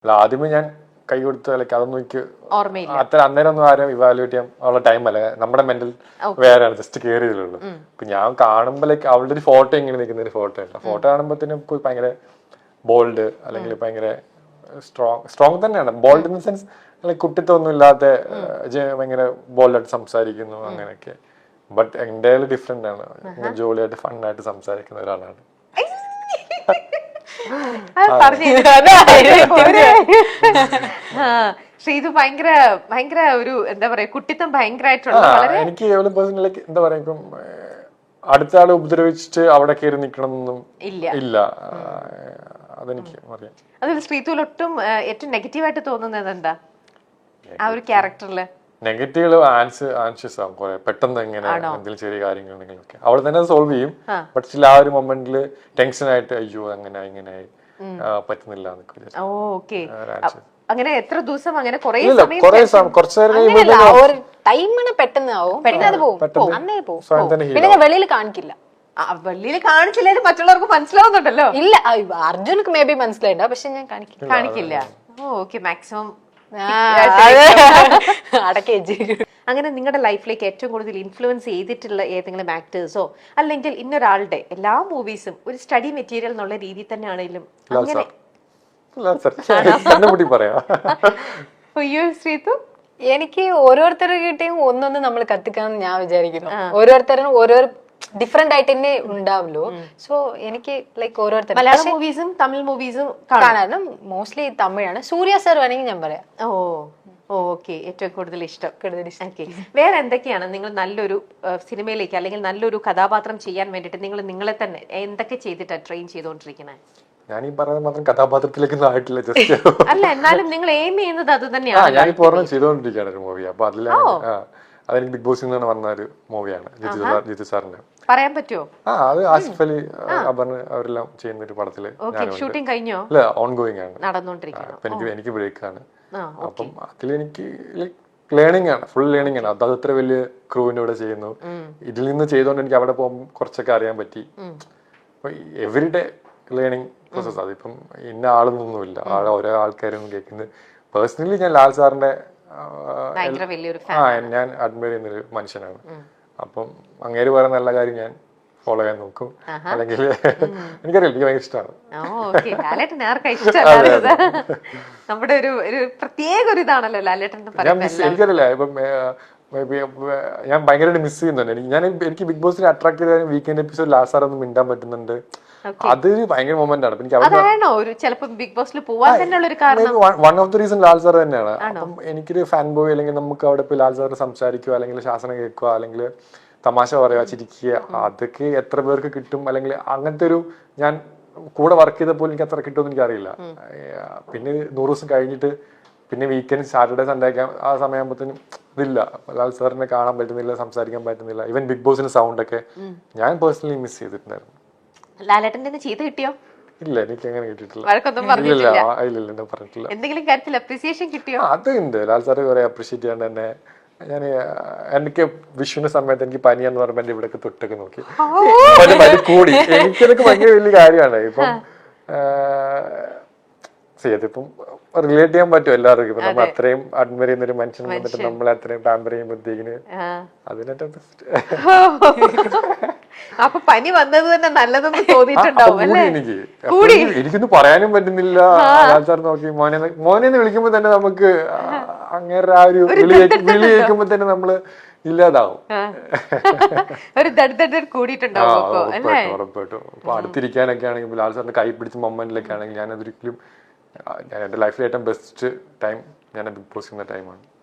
അല്ല ആദ്യമേ ഞാൻ കൈ കൊടുത്ത ലൈക്ക് അതൊന്നും എനിക്ക് ഓർമ്മയില്ല. അത്ര അന്നേരം ഒന്നും ആരും ഇവാലുവേറ്റ് ചെയ്യാൻ ഉള്ള ടൈം അല്ല. നമ്മുടെ മെന്റൽ വേറെയാണ്, ജസ്റ്റ് കയറിയതുള്ളൂ. ഇപ്പൊ ഞാൻ കാണുമ്പോ ലൈക്ക് അവളുടെ ഒരു ഫോട്ടോ ഇങ്ങനെ നിൽക്കുന്ന ഒരു ഫോട്ടോ ഉണ്ട്. ഫോട്ടോ കാണുമ്പോഴത്തേനും ഭയങ്കര ബോൾഡ് അല്ലെങ്കിൽ ഭയങ്കര സ്ട്രോങ് തന്നെയാണ്. Bold in the sense like കുട്ടിത്വമൊന്നും ഇല്ലാത്ത ഭയങ്കര ബോൾഡായിട്ട് സംസാരിക്കുന്നു അങ്ങനെയൊക്കെ. ബട്ട് എൻ്റെ ഡിഫറെന്റ് ആണ്. ജോളിയായിട്ട് ഫണ്ണായിട്ട് സംസാരിക്കുന്ന ഒരാളാണ്. ശ്രീതു ഭയങ്കര ഭയങ്കര ഒരു എന്താ പറയാ കുട്ടിത്തം ഭയങ്കരമായിട്ടുള്ള എനിക്ക് പേഴ്സണലി എന്താ പറയാ ഇപ്പം അടുത്ത ആളെ ഉപദ്രവിച്ചിട്ട് അവിടെ കയറി നിക്കണം എന്നൊന്നും ഇല്ല. അതെനിക്ക് അറിയാം. അതിൽ ശ്രീതുവിൽ ഒട്ടും ഏറ്റവും നെഗറ്റീവായിട്ട് തോന്നുന്നത് എന്താ ആ ഒരു ക്യാരക്ടറില്? നെഗറ്റീവ് ആൻഷ്യസ് ആവും കുറെ പെട്ടെന്ന് എങ്ങനെ എന്തെങ്കിലും ചെറിയ കാര്യങ്ങൾ ഉണ്ടെങ്കിലൊക്കെ അവൾ തന്നെ സോൾവ് ചെയ്യും. ബട്ട് സ്റ്റിൽ ആ ഒരു മൊമെന്റില് ടെൻഷൻ ആയിട്ട് അയ്യോ അങ്ങനെ ഇങ്ങനെ പറ്റുന്നില്ല അങ്ങനെ എത്ര ദിവസം അങ്ങനെ ടൈമിന് പെട്ടെന്ന് ആവും, പിന്നെ അത് പോകും, അന്നേ പോകും. പിന്നെ വെളിയിൽ കാണിക്കില്ല. വെളിയിൽ കാണിച്ചില്ലേലും മറ്റുള്ളവർക്ക് മനസ്സിലാവുന്നുണ്ടല്ലോ. ഇല്ല, അർജുനക്ക് മേ ബി മനസ്സിലായില്ല, പക്ഷെ ഞാൻ കാണിക്കില്ല. ഓക്കെ, മാക്സിമം അങ്ങനെ നിങ്ങളുടെ ലൈഫിലേക്ക് ഏറ്റവും കൂടുതൽ ഇൻഫ്ലുവൻസ് ചെയ്തിട്ടുള്ള ഏതെങ്കിലും ആക്ടേഴ്സോ അല്ലെങ്കിൽ ഇന്നൊരാളുടെ എല്ലാ മൂവീസും ഒരു സ്റ്റഡി മെറ്റീരിയൽ എന്നുള്ള രീതിയിൽ തന്നെ ആണെങ്കിലും അങ്ങനെ ശ്രീതു? എനിക്ക് ഓരോരുത്തരുടെ കിട്ടിയും ഒന്നൊന്ന് നമ്മൾ കത്തിക്കാന്ന് ഞാൻ വിചാരിക്കുന്നു. ഓരോരുത്തരും ഓരോ ഡിഫറെന്റ് ആയിട്ട് തന്നെ ഉണ്ടാവുമല്ലോ. സോ എനിക്ക് ലൈക്ക് ഓരോരുത്തർ മലയാളം മൂവീസും തമിഴ് മൂവീസും കാണാനും മോസ്റ്റ്ലി തമിഴാണ്. സൂര്യ സാർ വേണമെങ്കിൽ ഞാൻ പറയാം. ഓക്കെ, ഏറ്റവും കൂടുതൽ ഇഷ്ടം. വേറെ എന്തൊക്കെയാണ് നിങ്ങൾ നല്ലൊരു സിനിമയിലേക്ക് അല്ലെങ്കിൽ നല്ലൊരു കഥാപാത്രം ചെയ്യാൻ വേണ്ടിട്ട് നിങ്ങൾ നിങ്ങളെ തന്നെ എന്തൊക്കെ ചെയ്തിട്ടാണ് ട്രെയിൻ ചെയ്തുകൊണ്ടിരിക്കുന്നത്? ഞാൻ ഈ പറയുന്നത് മാത്രം കഥാപാത്രത്തിലേക്ക് ആയിട്ടില്ല, ജസ്റ്റ് അല്ല എന്നാലും നിങ്ങൾ എയിം ചെയ്യുന്നത് അത് തന്നെയാണ്. ഞാൻ ഇപ്പോൾ ചെയ്തുകൊണ്ടിരിക്കുകയാണ് ഒരു മൂവി. അപ്പൊ അതെനിക്ക് ബിഗ് ബോസിൽ നിന്നാണ് വന്ന ഒരു മൂവിയാണ്, ജിത്തു സാറിന്റെ. പറയാൻ പറ്റുമോ? അത് ആസിഫ് അലി അപർണ അവരെല്ലാം ചെയ്യുന്ന ഒരു പടത്തില് ഷൂട്ടിംഗ് കഴിഞ്ഞോ? അല്ല, ഓൺ ഗോയിങ് ആണ്, നടന്നുകൊണ്ടിരിക്കുന്നത്. എനിക്ക് ബ്രേക്ക് ആണ്. അപ്പം അതിലെനിക്ക് ലേണിംഗ് ആണ്, ഫുൾ ലേണിംഗ് ആണ്. അത് അത്ര വലിയ ക്രൂവിന്റെ കൂടെ ചെയ്യുന്നു. ഇതിൽ നിന്ന് ചെയ്തോണ്ട് എനിക്ക് അവിടെ പോകുമ്പോൾ കുറച്ചൊക്കെ അറിയാൻ പറ്റി. Everyday learning process. അതിപ്പം ഇന്ന ആളൊന്നുമില്ല, ഓരോ ആൾക്കാരൊന്നും കേൾക്കുന്നത്. പേഴ്സണലി ഞാൻ ലാൽ സാറിന്റെ ഞാൻ അഡ്മയർ ചെയ്യുന്നൊരു മനുഷ്യനാണ്. അപ്പം അങ്ങേര് പറയുന്ന നല്ല കാര്യം ഞാൻ ഫോളോ ചെയ്യാൻ നോക്കും. അല്ലെങ്കിൽ എനിക്കറിയില്ല, എനിക്ക് ഭയങ്കര ഇഷ്ടമാണ്. നമ്മുടെ ഒരു പ്രത്യേക ഒരു ഇതാണല്ലോ ലാലേട്ടൻ. എനിക്കറിയില്ല, ഇപ്പം ഞാൻ ഭയങ്കരമായിട്ട് മിസ് ചെയ്യുന്നുണ്ട്. എനിക്ക് ബിഗ് ബോസിനെ അട്രാക്ട് ചെയ്ത വീക്കെൻഡ് എപ്പിസോഡ് ലാസ്റ്റ് സാർ ഒന്ന് മിണ്ടാൻ പറ്റുന്നുണ്ട്. അതൊരു ഭയങ്കര മൊമെന്റ് ആണ്. One of the reason Lal sir തന്നെയാണ്. അപ്പം എനിക്കൊരു ഫാൻ ബോയ് അല്ലെങ്കിൽ നമുക്ക് അവിടെ പോയി ലാൽ സാറിന് സംസാരിക്കുക അല്ലെങ്കിൽ ശാസനം കേൾക്കുക അല്ലെങ്കിൽ തമാശ പറയുക, ചിരിക്കുക, അതൊക്കെ എത്ര പേർക്ക് കിട്ടും? അല്ലെങ്കിൽ അങ്ങനത്തെ ഒരു ഞാൻ കൂടെ വർക്ക് ചെയ്തപ്പോൾ എനിക്ക് അത്ര കിട്ടുമെന്ന് എനിക്കറിയില്ല. പിന്നെ 100 ദിവസം കഴിഞ്ഞിട്ട് പിന്നെ വീക്കെൻഡ് സാറ്റർഡേ സൺഡേ ഒക്കെ ആ സമയമാകുമ്പോഴത്തേനും ഇതില്ല, ലാൽ സാറിനെ കാണാൻ പറ്റുന്നില്ല, സംസാരിക്കാൻ പറ്റുന്നില്ല. ഈവൻ ബിഗ് ബോസിന്റെ സൗണ്ട് ഒക്കെ ഞാൻ പേഴ്സണലി മിസ് ചെയ്തിട്ടുണ്ടായിരുന്നു. ലാലേട്ടന്റെ ചീത്ത കിട്ടിയോ? ഇല്ല, എനിക്ക് അങ്ങനെ കിട്ടിയിട്ടില്ല. എന്തെങ്കിലും കാര്യത്തിൽ അപ്രീസിയേഷൻ കിട്ടിയോ? അതുണ്ട്. ലാൽ സാറ് കുറെ അപ്രീഷിയേറ്റ് ചെയ്യാണ്ട് തന്നെ ഞാൻ എനിക്ക് വിഷുവിന്റെ സമയത്ത് എനിക്ക് പനിയാന്ന് പറയുമ്പോ എന്റെ ഇവിടേക്ക് തൊട്ടൊക്കെ നോക്കി പനി കൂടി. എനിക്കതൊക്കെ ഭയങ്കര വലിയ കാര്യമാണ്. ഇപ്പം ഇതിപ്പം റിലേറ്റ് ചെയ്യാൻ പറ്റും എല്ലാവർക്കും. ഇപ്പൊ നമ്മൾ അത്രയും അഡ്മയർ ചെയ്യുന്ന ഒരു മനുഷ്യൻ വന്നിട്ട് നമ്മൾ അത്രയും പാമ്പർ ചെയ്യുമ്പോഴത്തേക്കിന് അതിനേറ്റവും ബെസ്റ്റ്. അപ്പൊ പനി വന്നത് തന്നെ നല്ലതെന്ന് തോന്നിയിട്ടുണ്ടാവും. എനിക്കൊന്നും പറയാനും പറ്റുന്നില്ല. ആൾക്കാർ നോക്കി മോനെന്ന് വിളിക്കുമ്പോ തന്നെ നമുക്ക് അങ്ങനെ ആ ഒരു വിളി കേൾക്കുമ്പോ തന്നെ നമ്മള് ഇല്ലാതാവും. ഉറപ്പായിട്ടും. അപ്പൊ അടുത്തിരിക്കാനൊക്കെ ആണെങ്കിൽ ലാൽ സാറിന്റെ കൈ പിടിച്ച മൊമെന്റിലൊക്കെ ആണെങ്കിൽ ഞാൻ അതൊരിക്കലും എന്റെ ലൈഫിലെ ഏറ്റവും ബെസ്റ്റ് ടൈം ഞാൻ ബിഗ് ബോസ് ചെയ്യുന്ന ടൈമാണ്.